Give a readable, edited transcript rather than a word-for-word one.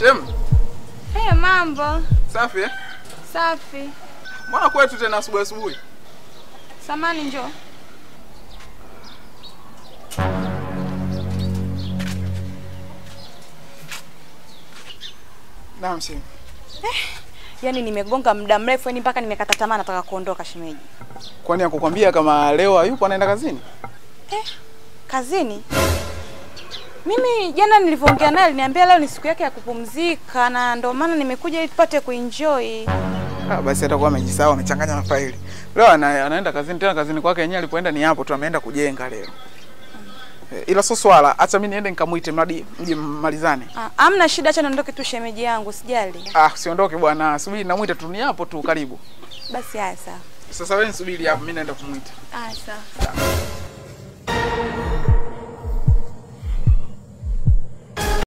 Shem. Mambo. Safi eh? Safi. Mbona kwetu tena asubuhi? Samani njoo. Naam Shem. Yaani nimegonga muda mrefu yani mpaka nimekata tamaa nataka kuondoka shemeji. Kwani akukwambia kama leo hayupo anaenda kazini? Kazini? Mimi jana nilivyoongea naye aliniambia leo ni siku yake ya kupumzika na ndio maana nimekuja ili tupate kuenjoy. Basi atakuwa amejisahau amechanganya na faili. Leo anaenda kazini tena kazini kwake yenyewe alipoenda ni hapo tu ameenda kujenga leo. Ila sio swala, acha mimi niende nikamuite mradi mje mmalizane. Hamna shida, acha niondoke tu shemeji yangu, sijali. Usiondoke bwana, subiri namuita tu ni hapo tu karibu. Basi haya sawa. Sasa wewe nisubiri hapo mimi naenda kumuita. Sawa.